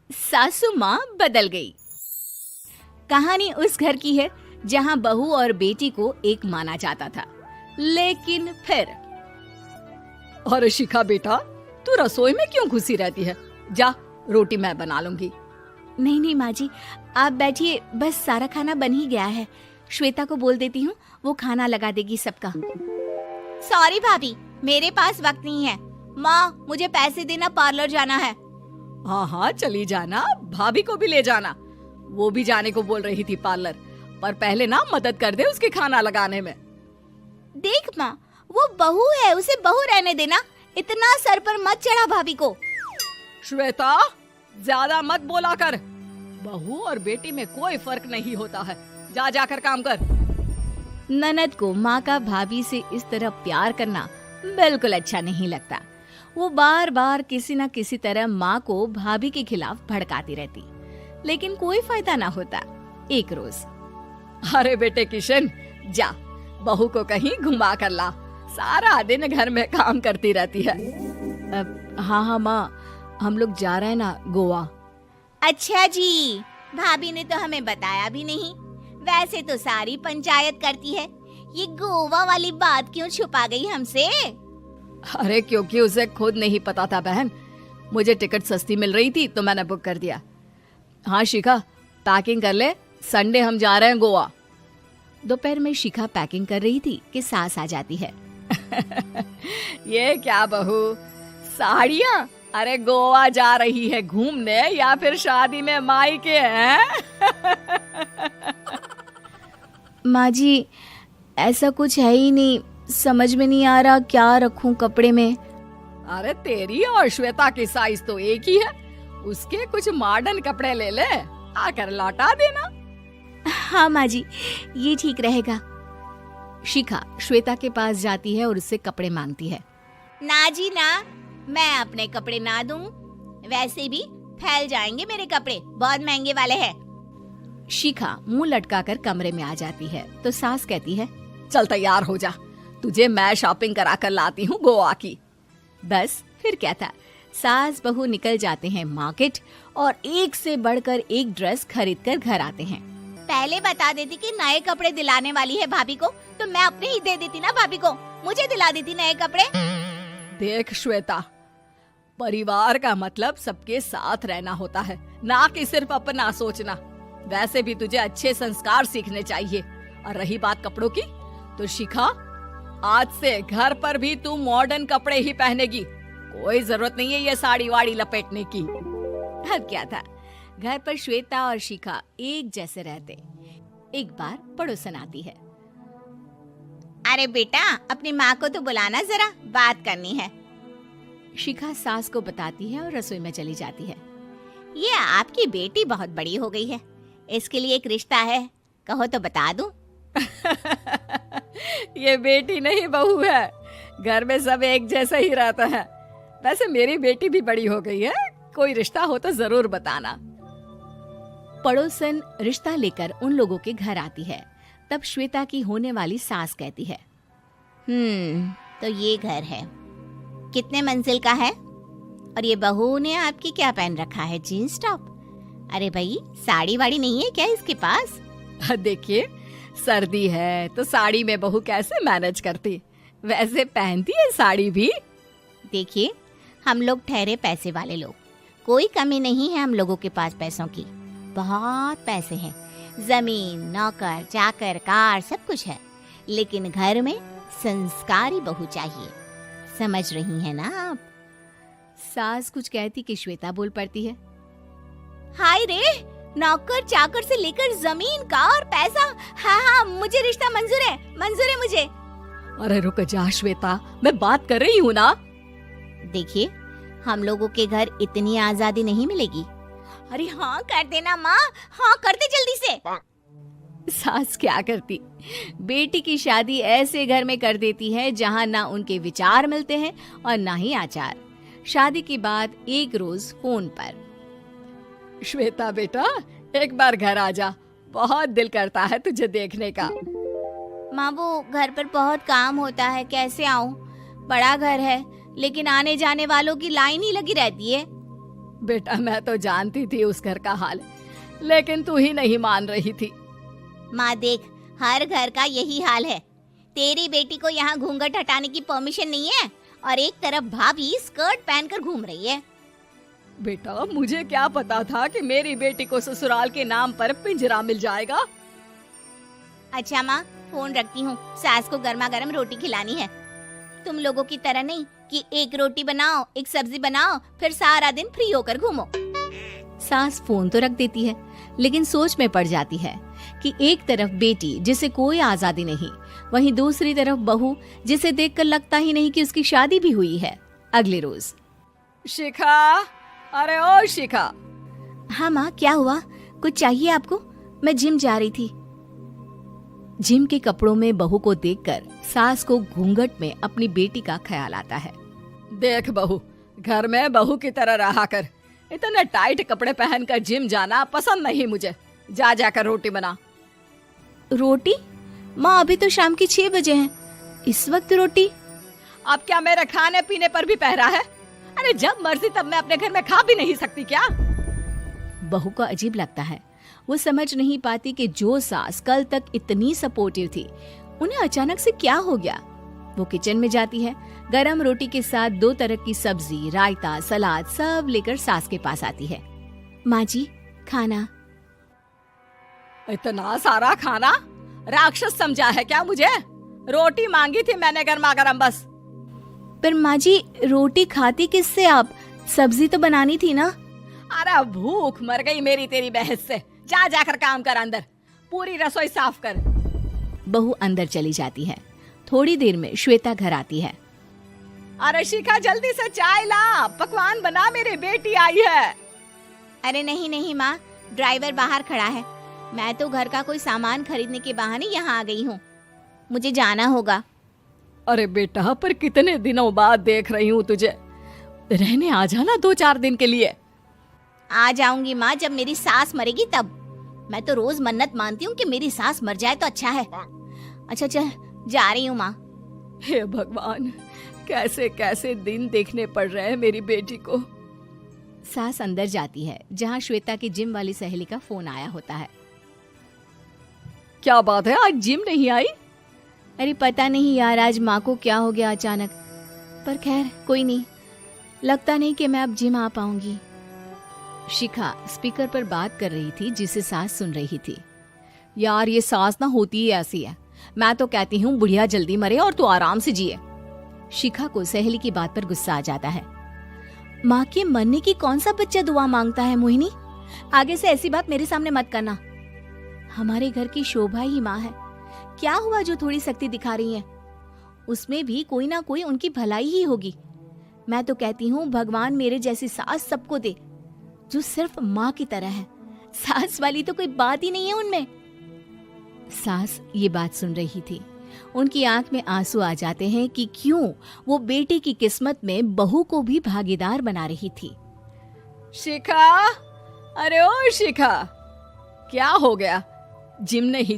सासू माँ बदल गई। कहानी उस घर की है जहाँ बहू और बेटी को एक माना जाता था, लेकिन फिर अरे शिखा बेटा, तू रसोई में क्यों घुसी रहती है? जा, रोटी मैं बना लूंगी। नहीं नहीं माँ जी, आप बैठिए, बस सारा खाना बन ही गया है। श्वेता को बोल देती हूँ, वो खाना लगा देगी सबका। सॉरी भाभी, मेरे पास वक्त नहीं है। माँ, मुझे पैसे देना, पार्लर जाना है। हाँ हाँ चली जाना, भाभी को भी ले जाना। वो भी जाने को बोल रही थी पार्लर, पर पहले ना मदद कर दे उसके खाना लगाने में। देख माँ, वो बहू है, उसे बहू रहने देना, इतना सर पर मत चढ़ा भाभी को। श्वेता, ज्यादा मत बोला कर। बहू और बेटी में कोई फर्क नहीं होता है। जा जाकर काम कर। ननद को माँ का भाभी से इस तरह प्यार करना बिल्कुल अच्छा नहीं लगता। वो बार बार किसी न किसी तरह माँ को भाभी के खिलाफ भड़काती रहती, लेकिन कोई फायदा ना होता। एक रोज, अरे बेटे किशन, जा बहू को कहीं घुमा कर ला, सारा दिन घर में काम करती रहती है। हाँ हाँ माँ, हम लोग जा रहे हैं ना गोवा। अच्छा जी, भाभी ने तो हमें बताया भी नहीं। वैसे तो सारी पंचायत करती है, ये गोवा वाली बात क्यों छुपा गई हमसे? अरे क्योंकि उसे खुद नहीं पता था बहन। मुझे टिकट सस्ती मिल रही थी तो मैंने बुक कर दिया। हाँ शिखा, पैकिंग कर ले, संडे हम जा रहे हैं गोवा। दोपहर में शिखा पैकिंग कर रही थी कि सास आ जाती है। ये क्या बहू, साड़ियाँ? अरे गोवा जा रही है घूमने या फिर शादी में मायके हैं? माँ जी, ऐसा कुछ है ही नहीं, समझ में नहीं आ रहा क्या रखूं कपड़े में। अरे तेरी और श्वेता की साइज तो एक ही है, उसके कुछ मॉडर्न कपड़े ले ले, आकर लौटा देना। हाँ माँ जी, ये ठीक रहेगा। शिखा श्वेता के पास जाती है और उससे कपड़े मांगती है। ना जी ना, मैं अपने कपड़े ना दूं, वैसे भी फैल जाएंगे मेरे कपड़े, बहुत महंगे वाले हैं। शिखा मुंह लटकाकर कमरे में आ जाती है तो सास कहती है, चल तैयार हो जा, तुझे मैं शॉपिंग करा कर लाती हूँ गोवा की। बस फिर क्या था, सास बहू निकल जाते हैं मार्केट और एक से बढ़कर एक ड्रेस खरीद कर घर आते हैं। पहले बता देती कि नए कपड़े दिलाने वाली है भाभी को, तो मैं अपने ही दे देती ना भाभी को, मुझे दिला देती नए कपड़े। देख श्वेता, परिवार का मतलब सबके साथ रहना होता है, ना कि सिर्फ अपना सोचना। वैसे भी तुझे अच्छे संस्कार सीखने चाहिए। और रही बात कपड़ों की, तो शिखा, आज से घर पर भी तू मॉडर्न कपड़े ही पहनेगी। कोई जरूरत नहीं है ये साड़ी वाड़ी लपेटने की। अब क्या था, घर पर श्वेता और शिखा एक जैसे रहते। एक बार पड़ोसन आती है। अरे बेटा, अपनी माँ को तो बुलाना जरा, बात करनी है। शिखा सास को बताती है और रसोई में चली जाती है। ये आपकी बेटी बहुत बड़ी हो गई है, इसके लिए एक रिश्ता है, कहो तो बता दूं। ये बेटी नहीं बहू है, घर में सब एक जैसा ही रहता है। वैसे मेरी बेटी भी बड़ी हो गई है, कोई रिश्ता हो तो जरूर बताना। पड़ोसन रिश्ता लेकर उन लोगों के घर आती है। तब श्वेता की होने वाली सास कहती है, तो ये घर है, कितने मंजिल का है? और ये बहू ने आपकी क्या पहन रखा है, जीन्स टॉप? अरे भाई, साड़ी वाड़ी नहीं है क्या इसके पास? देखिए, सर्दी है तो साड़ी में बहू कैसे मैनेज करती, वैसे पहनती है साड़ी भी। देखिए, हम लोग ठहरे पैसे वाले लोग, कोई कमी नहीं है हम लोगों के पास पैसों की, बहुत पैसे हैं, जमीन, नौकर चाकर, कार, सब कुछ है, लेकिन घर में संस्कारी बहू चाहिए। समझ रही हैं ना आप? सास कुछ कहती कि श्वेता बोल पड़ती है, हाय रे, नौकर चाकर से लेकर जमीन, कार, पैसा, हाँ हाँ मुझे रिश्ता मंजूर है मुझे। अरे रुक जा श्वेता, मैं बात कर रही हूँ ना। देखिए, हम लोगों के घर इतनी आजादी नहीं मिलेगी। अरे हाँ कर देना माँ, हाँ कर दे जल्दी से। सास क्या करती, बेटी की शादी ऐसे घर में कर देती है जहाँ ना उनके विचार मिलते हैं और ना ही आचार। शादी के बाद एक रोज फोन पर, श्वेता बेटा, एक बार घर आ जा, बहुत दिल करता है तुझे देखने का। माँ, वो घर पर बहुत काम होता है, कैसे आऊँ? बड़ा घर है, लेकिन आने जाने वालों की लाइन ही लगी रहती है। बेटा मैं तो जानती थी उस घर का हाल, लेकिन तू ही नहीं मान रही थी। माँ देख, हर घर का यही हाल है। तेरी बेटी को यहाँ घूंघट हटाने की परमिशन नहीं है और एक तरफ भाभी स्कर्ट पहनकर घूम रही है। बेटा मुझे क्या पता था कि मेरी बेटी को ससुराल के नाम पर पिंजरा मिल जाएगा। अच्छा माँ, फोन रखती हूँ, सास को गर्मा गर्म रोटी खिलानी है। तुम लोगों की तरह नहीं कि एक रोटी बनाओ, एक सब्जी बनाओ, फिर सारा दिन फ्री होकर घूमो। सास फोन तो रख देती है, लेकिन सोच में पड़ जाती है कि एक तरफ बेटी जिसे कोई आजादी नहीं, वहीं दूसरी तरफ बहू जिसे देखकर लगता ही नहीं कि उसकी शादी भी हुई है। अगले रोज। शिखा, अरे ओ शिखा। हाँ माँ, क्या हुआ? कुछ चाहिए आपको? मैं जिम जा रही थी। जिम के कपड़ों में बहू को देखकर सास को घूंघट में अपनी बेटी का ख्याल आता है। देख बहू, घर में बहू की तरह रहा कर। इतने टाइट कपड़े पहनकर जिम जाना पसंद नहीं मुझे। जा जाकर रोटी बना। रोटी? माँ अभी तो शाम के 6 बजे हैं, इस वक्त रोटी? अब क्या मेरे खाने पीने पर भी पहरा है? अरे जब मर्जी तब मैं अपने घर में खा भी नहीं सकती क्या? बहू को अजीब लगता है। वो समझ नहीं पाती कि जो सास कल तक इतनी सपोर्टिव थी, उन्हें अचानक से क्या हो गया। वो किचन में जाती है, गरम रोटी के साथ 2 तरह की सब्जी, रायता, सलाद सब लेकर सास के पास आती है। माँ जी, खाना। इतना सारा खाना? राक्षस समझा है क्या मुझे? रोटी मांगी थी मैंने गर्मा गर्म बस। पर माँ जी, रोटी खाती किससे आप? सब्जी तो बनानी थी ना। अरे भूख मर गई मेरी तेरी बहस से। जा जाकर काम कर, अंदर पूरी रसोई साफ कर। बहू अंदर चली जाती है। थोड़ी देर में श्वेता घर आती है। अरे शिखा जल्दी से चाय ला, पकवान बना, मेरी बेटी आई है। अरे नहीं नहीं माँ, ड्राइवर बाहर खड़ा है। मैं तो घर का कोई सामान खरीदने के बहाने यहाँ आ गई हूँ, मुझे जाना होगा। अरे बेटा, पर कितने दिनों बाद देख रही हूँ तुझे, रहने आ जाना 2-4 दिन के लिए। आ जाऊंगी माँ, जब मेरी सास मरेगी तब। मैं तो रोज मन्नत मानती हूँ कि मेरी सास मर जाए तो अच्छा है। अच्छा चल, जा रही हूँ माँ। हे भगवान, कैसे कैसे दिन देखने पड़ रहे हैं मेरी बेटी को। सास अंदर जाती है, जहाँ श्वेता की जिम वाली सहेली का फोन आया होता है। क्या बात है, आज जिम नहीं आई? अरे पता नहीं यार, आज माँ को क्या हो गया अचानक। पर खैर कोई नहीं, लगता नहीं कि मैं अब जिम आ पाऊंगी। शिखा स्पीकर पर बात कर रही थी, जिसे सास सुन रही थी। यार ये सास ना होती ही ऐसी है। मैं तो कहती हूँ बुढ़िया जल्दी मरे और तू आराम से जिए। शिखा को सहेली की बात पर गुस्सा आ जाता है। माँ के मरने की कौन सा बच्चा दुआ मांगता है मोहिनी? आगे से ऐसी बात मेरे सामने मत करना। हमारे घर की शोभा ही माँ है। क्या हुआ जो थोड़ी सख्ती दिखा रही है? उसमें भी कोई ना कोई उनकी भलाई ही होगी। मैं तो कहती हूँ भगवान मेरे जैसी सास सबको दे, जो सिर्फ माँ की तरह है। सास वाली तो कोई बात ही नहीं है उनमें। सास ये बात सुन रही थी। उनकी आंख में आंसू आ जाते हैं कि क्यों वो बेटे की किस्मत में बहू को भी भागीदार बना रही थी। शिखा, अरे ओ शिखा, क्या हो गया? जिम नहीं